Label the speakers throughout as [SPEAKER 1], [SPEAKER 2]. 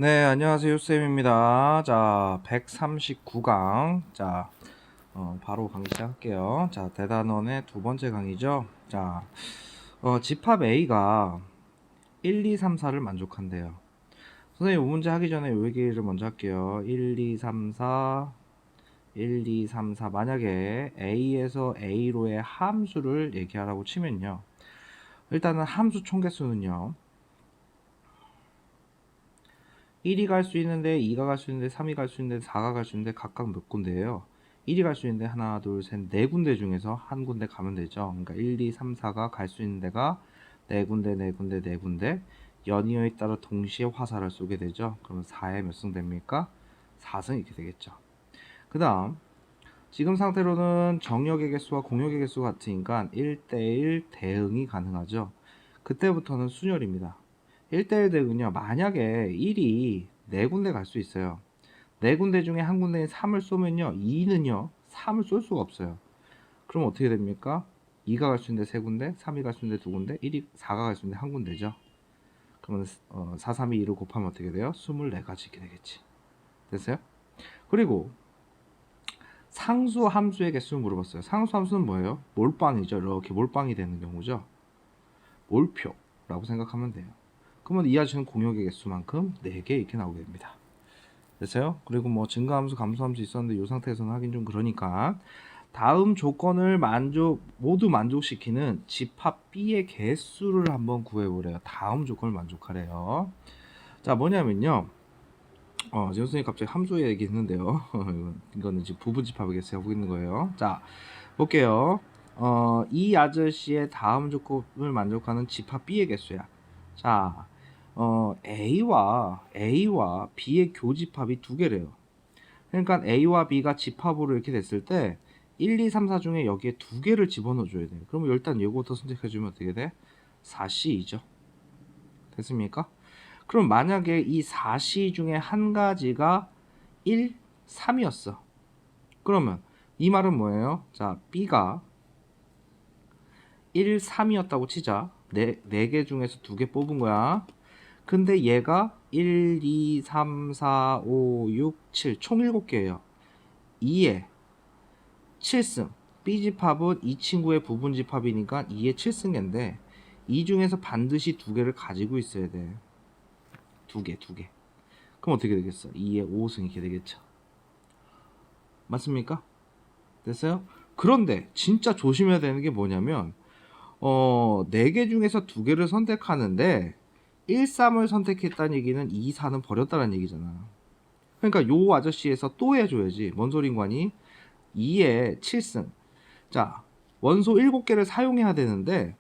[SPEAKER 1] 네, 안녕하세요. 쌤입니다. 자, 139강. 자, 바로 강의 시작할게요. 자, 대단원의 두 번째 강의죠. 자, 집합 A가 1, 2, 3, 4를 만족한대요. 선생님, 이 문제 하기 전에 요 얘기를 먼저 할게요. 1, 2, 3, 4, 1, 2, 3, 4. 만약에 A에서 A로의 함수를 얘기하라고 치면요. 일단은 함수 총개수는요. 1이 갈 수 있는데 2가 갈 수 있는데 3이 갈 수 있는데 4가 갈 수 있는데 각각 몇 군데예요. 1이 갈 수 있는데 하나 둘셋네 군데 중에서 한 군데 가면 되죠. 그러니까 1, 2, 3, 4가 갈 수 있는 데가 네 군데 네 군데 네 군데 연이어에 따라 동시에 화살을 쏘게 되죠. 그러면 4에 몇 승 됩니까? 4승 이렇게 되겠죠. 그 다음 지금 상태로는 정역의 개수와 공역의 개수 같으니까 1대1 대응이 가능하죠. 그때부터는 순열입니다. 1대1 대응은요. 만약에 1이 4군데 갈 수 있어요. 4군데 중에 한 군데인 3을 쏘면요. 2는요. 3을 쏠 수가 없어요. 그럼 어떻게 됩니까? 2가 갈 수 있는데 3군데, 3이 갈 수 있는데 2군데, 4가 갈 수 있는데 한 군데죠. 그러면 4, 3, 2, 2를 곱하면 어떻게 돼요? 24가지 이렇게 되겠지. 됐어요? 그리고 상수 함수의 개수를 물어봤어요. 상수 함수는 뭐예요? 몰빵이죠. 이렇게 몰빵이 되는 경우죠. 몰표라고 생각하면 돼요. 그러면 이 아저씨는 공역의 개수만큼 4개 이렇게 나오게 됩니다. 됐어요? 그리고 뭐 증가함수, 감소함수 있었는데 이 상태에서는 하긴 좀 그러니까 다음 조건을 모두 만족시키는 집합 B의 개수를 한번 구해보래요. 다음 조건을 만족하래요. 자, 뭐냐면요. 지금 선생님 갑자기 함수 얘기했는데요. 이거는 지금 부분집합의 개수 하고 있는 거예요. 자, 볼게요. 이 아저씨의 다음 조건을 만족하는 집합 B의 개수야. 자, A와 B의 교집합이 두 개래요. 그러니까 A와 B가 집합으로 이렇게 됐을 때 1, 2, 3, 4 중에 여기에 두 개를 집어넣어 줘야 돼요. 그러면 일단 이거부터 선택해 주면 어떻게 돼? 4C이죠. 됐습니까? 그럼 만약에 이 4C 중에 한 가지가 1, 3이었어. 그러면 이 말은 뭐예요? 자, B가 1, 3이었다고 치자. 네 개 중에서 두 개 뽑은 거야. 근데 얘가 1, 2, 3, 4, 5, 6, 7, 총 7개예요. 2에 7승. B집합은 이 친구의 부분집합이니까 2의 7승인데 이 중에서 반드시 두 개를 가지고 있어야 돼. 두 개. 그럼 어떻게 되겠어? 2의 5승 이렇게 되겠죠. 맞습니까? 됐어요? 그런데 진짜 조심해야 되는 게 뭐냐면 4개 중에서 두 개를 선택하는데 1, 3을 선택했다는 얘기는 2, 4는 버렸다는 얘기잖아. 그러니까 요 아저씨에서 또 해줘야지. 뭔 소린가니? 2에 7승. 자, 원소 7개를 사용해야 되는데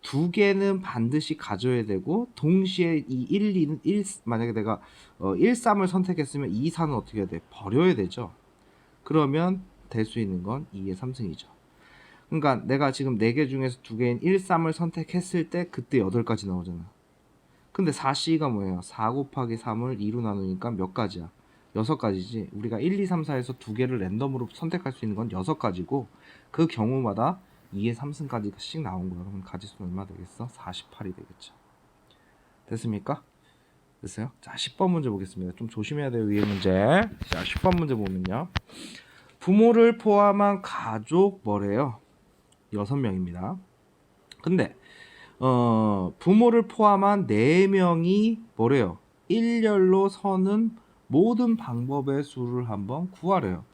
[SPEAKER 1] 두 개는 반드시 가져야 되고 동시에 이 1, 2는 만약에 내가 1, 3을 선택했으면 2, 4는 어떻게 해야 돼? 버려야 되죠. 그러면 될 수 있는 건 2의 3승이죠. 그러니까 내가 지금 4개 중에서 두 개인 1, 3을 선택했을 때 그때 8가지 나오잖아. 근데 4C가 뭐예요? 4 곱하기 3을 2로 나누니까 몇 가지야? 6가지지. 우리가 1, 2, 3, 4에서 두 개를 랜덤으로 선택할 수 있는 건 6가지고 그 경우마다 2의 3승까지씩 나온 거야. 그럼 가지수는 얼마 되겠어? 48이 되겠죠. 됐습니까? 됐어요? 자, 10번 문제 보겠습니다. 좀 조심해야 돼요, 위에 문제. 자, 10번 문제 보면요. 부모를 포함한 가족 뭐래요? 6명입니다. 근데 부모를 포함한 4명이 뭐래요? 일렬로 서는 모든 방법의 수를 한번 구하래요.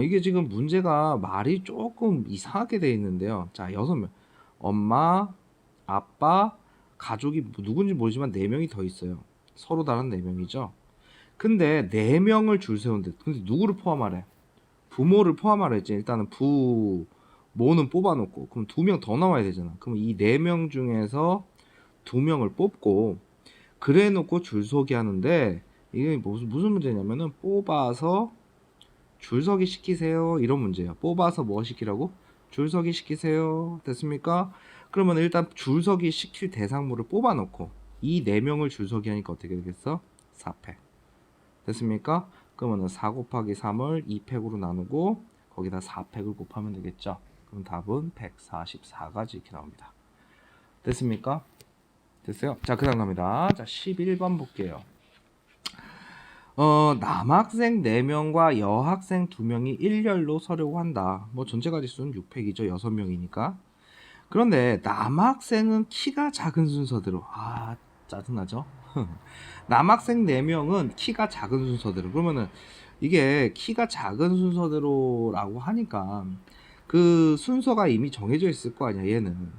[SPEAKER 1] 이게 지금 문제가 말이 조금 이상하게 돼 있는데요. 자, 6명. 엄마, 아빠, 가족이 누군지 모르지만 4명이 더 있어요. 서로 다른 4명이죠. 근데 4명을 줄 세운데, 근데 누구를 포함하래? 부모를 포함하랬지. 일단은 부모는 뽑아놓고 그럼 2명 더 나와야 되잖아. 그럼 이 4명 중에서 2명을 뽑고 그래 놓고 줄서기 하는데 이게 무슨 문제냐면은 뽑아서 줄서기 시키세요 이런 문제예요. 뽑아서 뭐 시키라고? 줄서기 시키세요. 됐습니까? 그러면 일단 줄서기 시킬 대상물을 뽑아놓고 이 4명을 줄서기 하니까 어떻게 되겠어? 4패. 됐습니까? 그러면 4 곱하기 3을 2팩으로 나누고 거기다 4팩을 곱하면 되겠죠. 그럼 답은 144가지 이렇게 나옵니다. 됐습니까? 됐어요? 자, 그 다음 갑니다. 자, 11번 볼게요. 남학생 4명과 여학생 2명이 일렬로 서려고 한다. 뭐 전체 가지수는 600이죠. 6명이니까. 그런데 남학생은 키가 작은 순서대로. 짜증나죠? 남학생 4명은 키가 작은 순서대로. 그러면은 이게 키가 작은 순서대로라고 하니까 그 순서가 이미 정해져 있을 거 아니야, 얘는.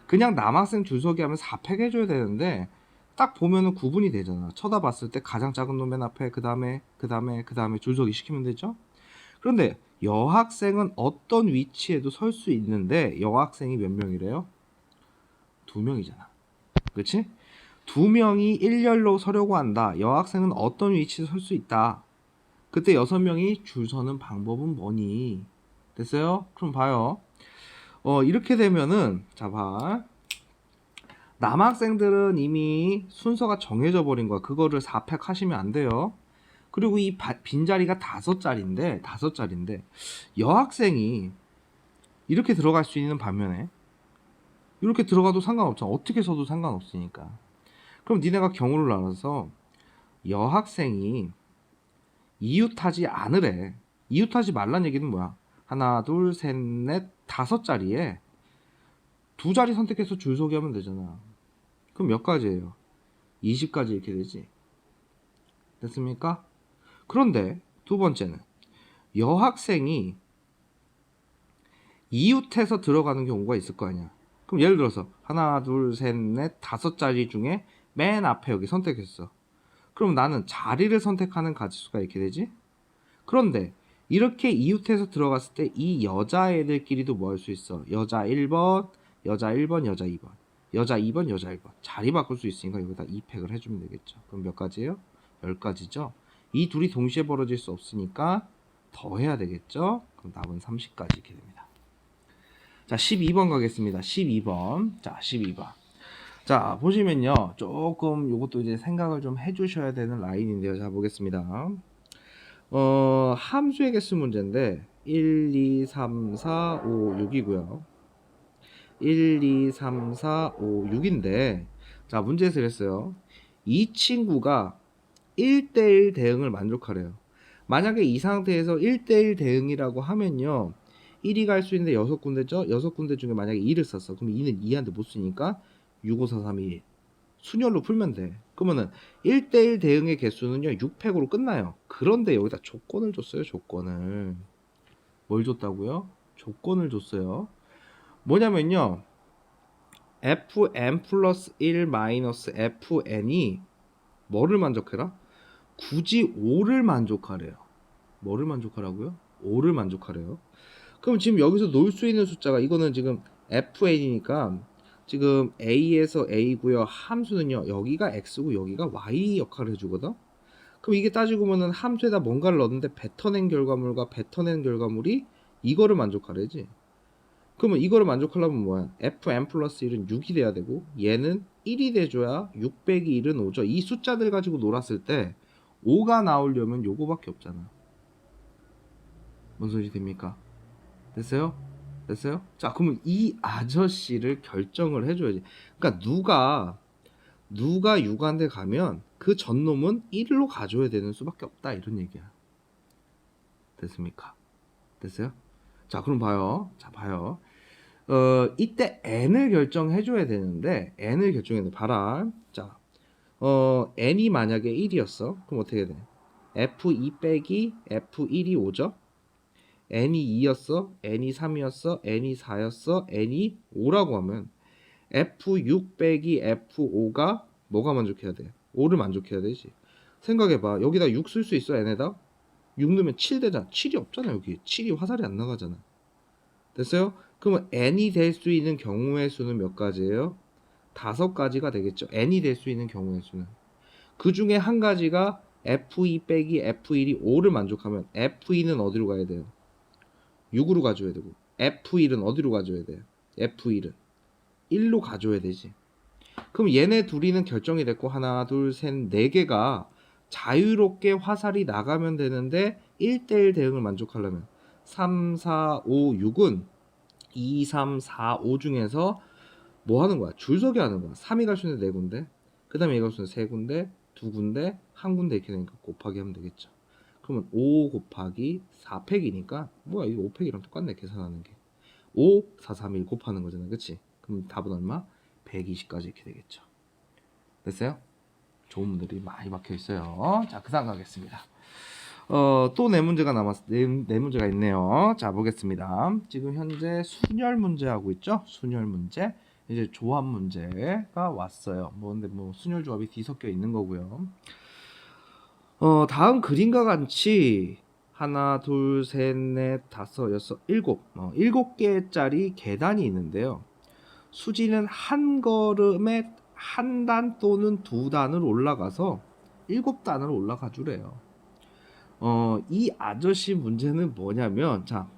[SPEAKER 1] 그냥 남학생 줄 서기 하면 4팩 해줘야 되는데 딱 보면은 구분이 되잖아. 쳐다봤을 때 가장 작은 놈 맨 앞에, 그 다음에 줄 서기 시키면 되죠. 그런데 여학생은 어떤 위치에도 설 수 있는데 여학생이 몇 명이래요? 2명이잖아. 그렇지? 2명이 일렬로 서려고 한다. 여학생은 어떤 위치에 설 수 있다. 그때 6명이 줄 서는 방법은 뭐니? 됐어요? 그럼 봐요. 이렇게 되면은 자 봐. 남학생들은 이미 순서가 정해져 버린 거야. 그거를 4팩 하시면 안 돼요. 그리고 이 빈자리가 5자리인데 여학생이 이렇게 들어갈 수 있는 반면에 이렇게 들어가도 상관없잖아. 어떻게 서도 상관없으니까. 그럼 니네가 경우를 나눠서 여학생이 이웃하지 않으래. 이웃하지 말란 얘기는 뭐야? 하나, 둘, 셋, 넷, 5자리에 2자리 선택해서 줄 서기 하면 되잖아. 그럼 몇 가지예요? 20가지 이렇게 되지. 됐습니까? 그런데 두 번째는 여학생이 이웃해서 들어가는 경우가 있을 거 아니야. 그럼 예를 들어서 하나, 둘, 셋, 넷, 5자리 중에 맨 앞에 여기 선택했어. 그럼 나는 자리를 선택하는 가지수가 이렇게 되지? 그런데 이렇게 이웃해서 들어갔을 때 이 여자애들끼리도 뭐 할 수 있어? 여자 1번, 여자 1번, 여자 2번, 여자 2번, 여자 1번. 자리 바꿀 수 있으니까 여기다 2팩을 해주면 되겠죠. 그럼 몇 가지예요? 10가지죠. 이 둘이 동시에 벌어질 수 없으니까 더 해야 되겠죠. 그럼 답은 30가지 이렇게 됩니다. 자, 12번 가겠습니다. 12번. 자, 12번. 자, 보시면요. 조금 요것도 이제 생각을 좀 해주셔야 되는 라인인데요. 자, 보겠습니다. 함수의 개수 문제인데 1, 2, 3, 4, 5, 6이고요. 1, 2, 3, 4, 5, 6인데 자, 문제에서 이랬어요. 이 친구가 1대1 대응을 만족하래요. 만약에 이 상태에서 1대1 대응이라고 하면요. 1이 갈 수 있는데 6군데죠? 6군데 중에 만약에 2를 썼어. 그럼 2는 2한테 못 쓰니까 6, 5, 4, 3, 2. 순열로 풀면 돼. 그러면은 1대1 대응의 개수는요 6팩으로 끝나요. 그런데 여기다 조건을 줬어요. 조건을. 뭘 줬다고요? 조건을 줬어요. 뭐냐면요 fn 플러스 1 마이너스 fn이 뭐를 만족해라? 굳이 5를 만족하래요. 뭐를 만족하라고요? 5를 만족하래요. 그럼 지금 여기서 놓을 수 있는 숫자가 이거는 지금 fn이니까 지금 a에서 a고요. 함수는요. 여기가 x고 여기가 y 역할을 해주거든. 그럼 이게 따지고 보면 함수에다 뭔가를 넣었는데 뱉어낸 결과물과 뱉어낸 결과물이 이거를 만족하래지. 그러면 이거를 만족하려면 뭐야? fn 플러스 1은 6이 돼야 되고 얘는 1이 돼줘야 6 빼기 1은 5죠. 이 숫자들 가지고 놀았을 때 5가 나오려면 요거밖에 없잖아. 뭔 소리 됩니까? 됐어요? 됐어요? 자, 그러면 이 아저씨를 결정을 해줘야지. 그러니까 누가 6한테 가면 그 전놈은 1로 가줘야 되는 수밖에 없다 이런 얘기야. 됐습니까? 됐어요? 자, 그럼 봐요. 자, 봐요. 이때 n을 결정해줘야 되는데 n을 결정해야 돼. 봐라. 자, n이 만약에 1이었어. 그럼 어떻게 돼? f2 빼기 f1이 5죠? n이 2였어, n이 3이었어, n이 4였어, n이 5라고 하면 f6 빼기 f5가 뭐가 만족해야 돼? 5를 만족해야 되지. 생각해봐. 여기다 6 쓸 수 있어, n에다? 6 넣으면 7 되잖아. 7이 없잖아, 여기. 7이 화살이 안 나가잖아. 됐어요? 그러면 n이 될 수 있는 경우의 수는 몇 가지예요? 5가지가 되겠죠. n이 될 수 있는 경우의 수는. 그 중에 한 가지가 f2 빼기 f1이 5를 만족하면 f2는 어디로 가야 돼요? 6으로 가져야 되고 F1은 어디로 가져야 돼요? F1은 1로 가져야 되지. 그럼 얘네 둘이는 결정이 됐고 하나 둘 셋 네 개가 자유롭게 화살이 나가면 되는데 1대1 대응을 만족하려면 3, 4, 5, 6은 2, 3, 4, 5 중에서 뭐 하는 거야? 줄서기 하는 거야. 3이 갈 수 있는 4군데 그 다음에 얘가 갈 수 있는 3군데 두 군데, 한 군데 이렇게 되니까 곱하기 하면 되겠죠. 그러면 5 곱하기 4팩이니까 뭐야 이거 5팩이랑 똑같네 계산하는 게. 5, 4, 3, 1 곱하는 거잖아. 그치? 그럼 답은 얼마? 120까지 이렇게 되겠죠. 됐어요? 좋은 분들이 많이 박혀 있어요. 자, 그 다음 가겠습니다. 또 네 문제가 네 문제가 있네요. 자, 보겠습니다. 지금 현재 순열 문제 하고 있죠? 순열 문제. 이제 조합 문제가 왔어요. 근데 순열 조합이 뒤섞여 있는 거고요. 다음 그림과 같이 하나, 둘, 셋, 넷, 다섯, 여섯, 일곱 7개짜리 계단이 있는데요. 수지는 한 걸음에 한 단 또는 두 단을 올라가서 7단을 올라가 주래요. 이 아저씨 문제는 뭐냐면, 자,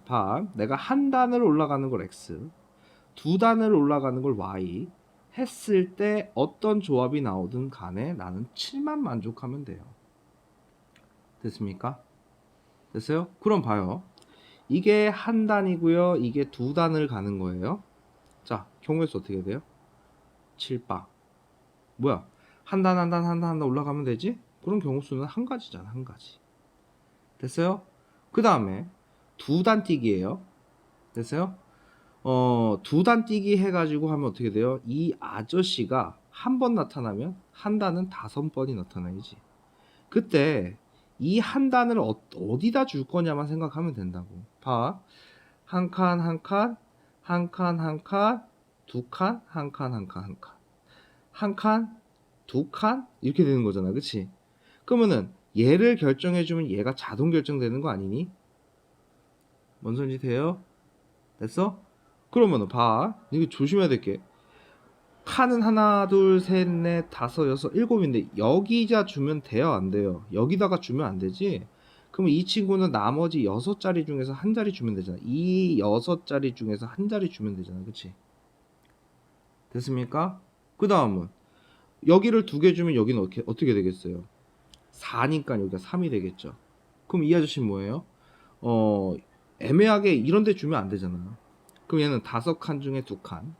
[SPEAKER 1] 내가 한 단을 올라가는 걸 X, 두 단을 올라가는 걸 Y 했을 때 어떤 조합이 나오든 간에 나는 7만 만족하면 돼요. 됐습니까? 됐어요? 그럼 봐요. 이게 한 단이고요. 이게 두 단을 가는 거예요. 자, 경우의 수 어떻게 돼요? 7바. 뭐야? 한 단 올라가면 되지? 그럼 경우 수는 한 가지잖아, 한 가지. 됐어요? 그 다음에 두 단 뛰기예요. 됐어요? 두 단 뛰기 해가지고 하면 어떻게 돼요? 이 아저씨가 한 번 나타나면 한 단은 5번이 나타나야지. 그때 이 한 단을 어디다 줄 거냐만 생각하면 된다고. 봐. 한 칸, 한 칸, 한 칸, 한 칸, 두 칸, 한 칸, 한 칸, 한 칸. 한 칸, 두 칸? 이렇게 되는 거잖아. 그치? 그러면은 얘를 결정해주면 얘가 자동 결정되는 거 아니니? 뭔 소리인지 돼요? 됐어? 그러면은 봐. 이거 조심해야 될 게. 칸은 하나, 둘, 셋, 넷, 다섯, 여섯, 일곱인데 여기자 주면 돼요? 안 돼요? 여기다가 주면 안 되지? 그럼 이 친구는 나머지 6자리 중에서 한 자리 주면 되잖아. 이 6자리 중에서 한 자리 주면 되잖아. 그치? 됐습니까? 그 다음은 여기를 2개 주면 여기는 어떻게 되겠어요? 4니까 여기가 3이 되겠죠. 그럼 이 아저씨는 뭐예요? 애매하게 이런 데 주면 안 되잖아. 그럼 얘는 5칸 중에 2칸.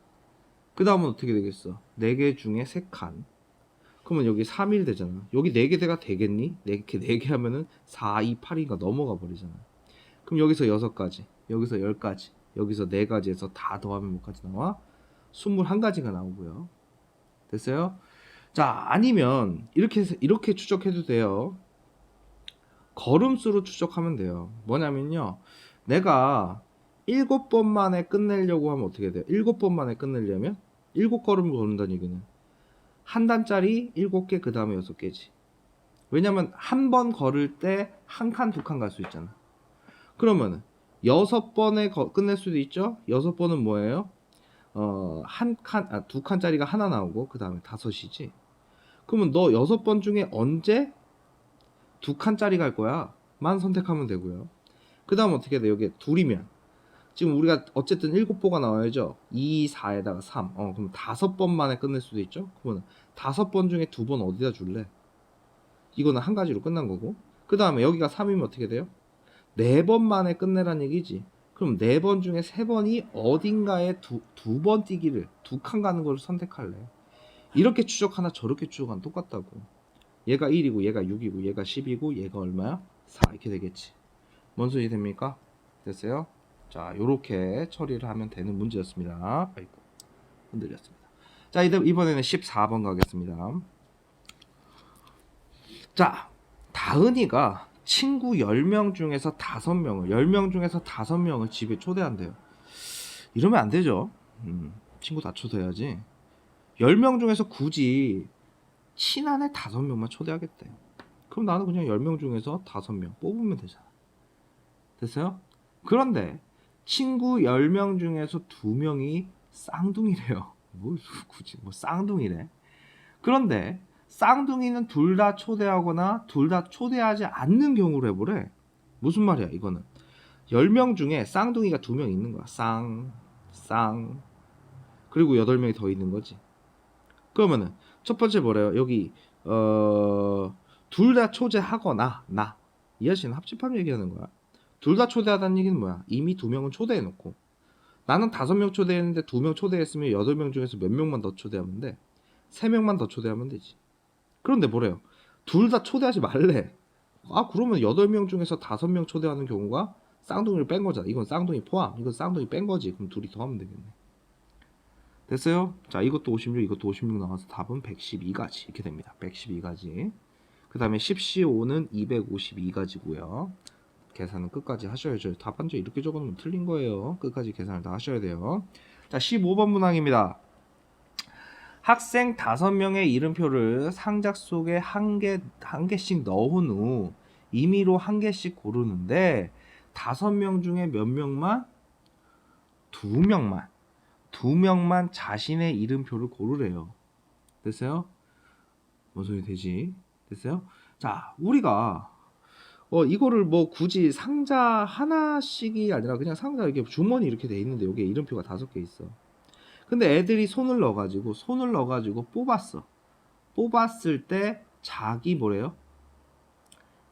[SPEAKER 1] 그 다음은 어떻게 되겠어? 4개 중에 3칸. 그러면 여기 3일 되잖아. 여기 4개가 되겠니? 4개 하면은 4, 2, 8이가 넘어가 버리잖아. 그럼 여기서 6가지, 여기서 10가지, 여기서 4가지에서 다 더하면 뭐까지 나와? 21가지가 나오고요. 됐어요? 자, 아니면 이렇게 추적해도 돼요. 걸음수로 추적하면 돼요. 뭐냐면요. 내가 7번 만에 끝내려고 하면 어떻게 돼요? 7번 만에 끝내려면 7걸음을 걸는다는 얘기는 한 단짜리 7개, 그 다음에 6개지. 왜냐면 한 번 걸을 때 한 칸, 2칸 갈 수 있잖아. 그러면은 6번에 끝낼 수도 있죠. 6번은 뭐예요? 두 칸짜리가 하나 나오고 그 다음에 5이지. 그러면 너 6번 중에 언제 2칸짜리 갈 거야? 만 선택하면 되고요. 그 다음 어떻게 돼? 여기 둘이면 지금 우리가 어쨌든 7보가 나와야죠. 2, 4에다가 3. 그럼 5번 만에 끝낼 수도 있죠. 그러면 5번 중에 2번 어디다 줄래? 이거는 한 가지로 끝난 거고. 그 다음에 여기가 3이면 어떻게 돼요? 4번 만에 끝내란 얘기지. 그럼 4번 중에 3번이 어딘가에 두 번 뛰기를, 2칸 가는 걸 선택할래. 이렇게 추적하나 저렇게 추적하나 똑같다고. 얘가 1이고 얘가 6이고 얘가 10이고 얘가 얼마야? 4 이렇게 되겠지. 뭔 소리 됩니까? 됐어요? 자, 요렇게 처리를 하면 되는 문제였습니다. 아이고, 흔들렸습니다. 자, 이번에는 14번 가겠습니다. 자, 다은이가 친구 10명 중에서 5명을 집에 초대한대요. 이러면 안 되죠. 친구 다 초대해야지. 10명 중에서 굳이 친한 애 5명만 초대하겠대. 그럼 나는 그냥 10명 중에서 5명 뽑으면 되잖아. 됐어요? 그런데 친구 10명 중에서 2명이 쌍둥이래요. 굳이 쌍둥이래. 그런데 쌍둥이는 둘 다 초대하거나 둘 다 초대하지 않는 경우를 해보래. 무슨 말이야 이거는. 10명 중에 쌍둥이가 2명 있는 거야. 그리고 8명이 더 있는 거지. 그러면은 첫 번째 뭐래요? 여기 둘 다 초대하거나 이 아저씨는 합집합 얘기하는 거야. 둘 다 초대하다는 얘기는 뭐야? 이미 2명은 초대해놓고 나는 5명 초대했는데 2명 초대했으면 8명 중에서 몇 명만 더 초대하면 돼? 3명만 더 초대하면 되지. 그런데 뭐래요? 둘 다 초대하지 말래. 아 그러면 8명 중에서 5명 초대하는 경우가 쌍둥이를 뺀 거잖아. 이건 쌍둥이 포함, 이건 쌍둥이 뺀 거지. 그럼 둘이 더 하면 되겠네. 됐어요? 자, 이것도 56, 이것도 56 나와서 답은 112가지 이렇게 됩니다. 112가지. 그 다음에 10C5는 252가지고요. 계산은 끝까지 하셔야죠. 답안지 이렇게 적어놓으면 틀린 거예요. 끝까지 계산을 다 하셔야 돼요. 자, 15번 문항입니다. 학생 5명의 이름표를 상자 속에 한 개씩 넣은 후 임의로 한 개씩 고르는데 5명 중에 몇 명만? 2명만 자신의 이름표를 고르래요. 됐어요? 뭔 소리 되지? 됐어요? 자, 우리가 이거를 뭐 굳이 상자 하나씩이 아니라 그냥 상자 이렇게 주머니 이렇게 돼 있는데 여기에 이름표가 5개 있어. 근데 애들이 손을 넣어가지고 뽑았어. 뽑았을 때 자기 뭐래요?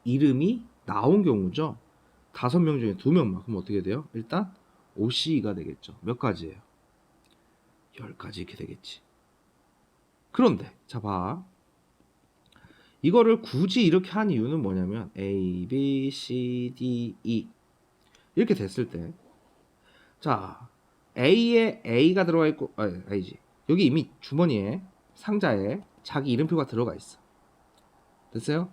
[SPEAKER 1] 이름이 나온 경우죠. 5명 중에 2명만. 그럼 어떻게 돼요? 일단 OC가 되겠죠. 몇 가지예요? 10가지 이렇게 되겠지. 그런데 자 봐. 이거를 굳이 이렇게 한 이유는 뭐냐면 A, B, C, D, E 이렇게 됐을 때 자 A에 A가 들어가 있고 아니지 여기 이미 주머니에 상자에 자기 이름표가 들어가 있어. 됐어요?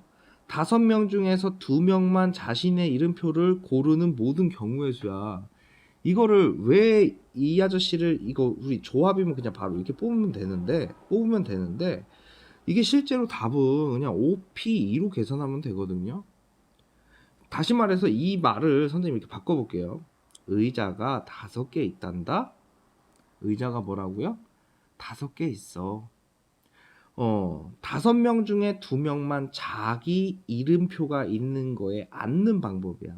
[SPEAKER 1] 5명 중에서 2명만 자신의 이름표를 고르는 모든 경우의 수야. 이거를 왜 이 아저씨를 이거 우리 조합이면 그냥 바로 이렇게 뽑으면 되는데 이게 실제로 답은 그냥 OP2로 계산하면 되거든요. 다시 말해서 이 말을 선생님이 이렇게 바꿔볼게요. 의자가 5개 있단다. 의자가 뭐라고요? 5개 있어. 5명 중에 2명만 자기 이름표가 있는 거에 앉는 방법이야.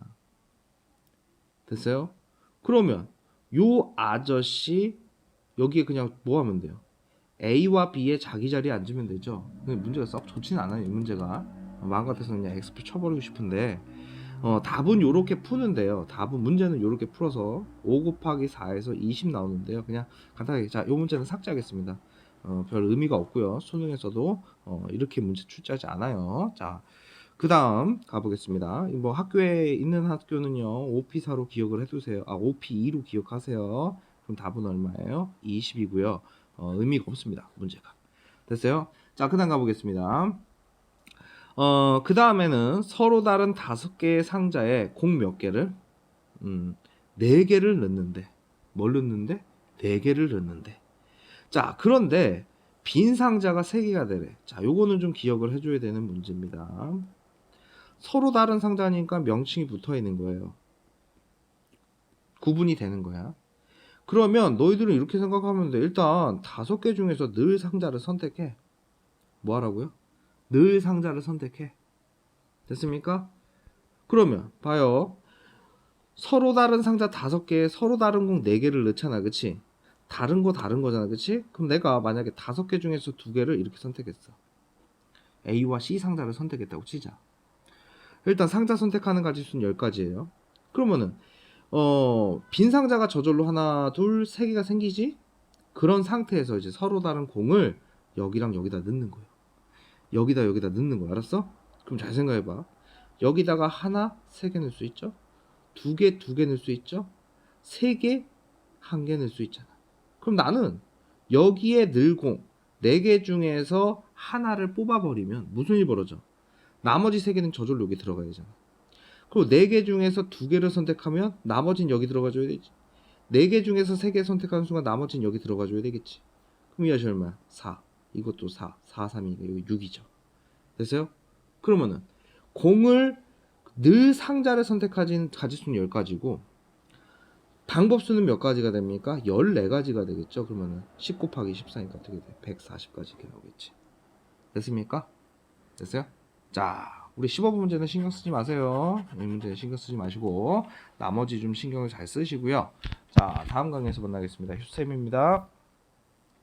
[SPEAKER 1] 됐어요? 그러면 요 아저씨 여기에 그냥 뭐 하면 돼요? A와 B의 자기 자리에 앉으면 되죠. 근데 문제가 썩 좋지는 않아요. 이 문제가 마음 같아서 그냥 X표 쳐버리고 싶은데 답은 요렇게 푸는데요. 답은 문제는 요렇게 풀어서 5 곱하기 4에서 20 나오는데요. 그냥 간단하게 자, 요 문제는 삭제하겠습니다. 별 의미가 없고요. 수능에서도 이렇게 문제 출제하지 않아요. 자, 그 다음 가보겠습니다. 뭐 학교에 있는 학교는요 OP4로 기억을 해두세요. OP2로 기억하세요. 그럼 답은 얼마예요? 20이고요. 의미가 없습니다. 문제가. 됐어요? 자, 그 다음 가보겠습니다. 그 다음에는 서로 다른 5개의 상자에 공 몇 개를? 4개를 넣는데 뭘 넣는데? 4개를 넣는데 자, 그런데 빈 상자가 3개가 되래. 자, 요거는 좀 기억을 해줘야 되는 문제입니다. 서로 다른 상자니까 명칭이 붙어 있는 거예요. 구분이 되는 거야. 그러면 너희들은 이렇게 생각하면 돼. 일단 5개 중에서 늘 상자를 선택해. 뭐 하라고요? 늘 상자를 선택해. 됐습니까? 그러면 봐요. 서로 다른 상자 5개에 서로 다른 공 4개를 넣잖아. 그치? 다른 거잖아. 그치? 그럼 내가 만약에 5개 중에서 2개를 이렇게 선택했어. A와 C 상자를 선택했다고 치자. 일단 상자 선택하는 가지수는 10가지예요. 그러면은 빈 상자가 저절로 하나, 둘, 3개가 생기지? 그런 상태에서 이제 서로 다른 공을 여기랑 여기다 넣는 거예요. 여기다 넣는 거야. 알았어? 그럼 잘 생각해봐. 여기다가 하나, 3개 넣을 수 있죠? 2개, 2개 넣을 수 있죠? 3개, 1개 넣을 수 있잖아. 그럼 나는 여기에 늘 공 4개 중에서 하나를 뽑아버리면 무슨 일이 벌어져? 나머지 3개는 저절로 여기 들어가야 되잖아. 그리고 4개 중에서 2개를 선택하면 나머지는 여기 들어가줘야 되지. 4개 중에서 3개 선택하는 순간 나머지는 여기 들어가줘야 되겠지. 그럼 이 아시 얼마야? 4. 이것도 4. 4, 3이니까 여기 6이죠. 됐어요? 그러면은 공을 늘 상자를 선택하진 가지수는 10가지고 방법수는 몇 가지가 됩니까? 14가지가 되겠죠. 그러면은 10 곱하기 14니까 어떻게 돼? 140까지 이렇게 나오겠지. 됐습니까? 됐어요? 자, 우리 15번 문제는 신경 쓰지 마세요. 이 문제는 신경 쓰지 마시고 나머지 좀 신경을 잘 쓰시고요. 자, 다음 강의에서 만나겠습니다. 휴쌤입니다.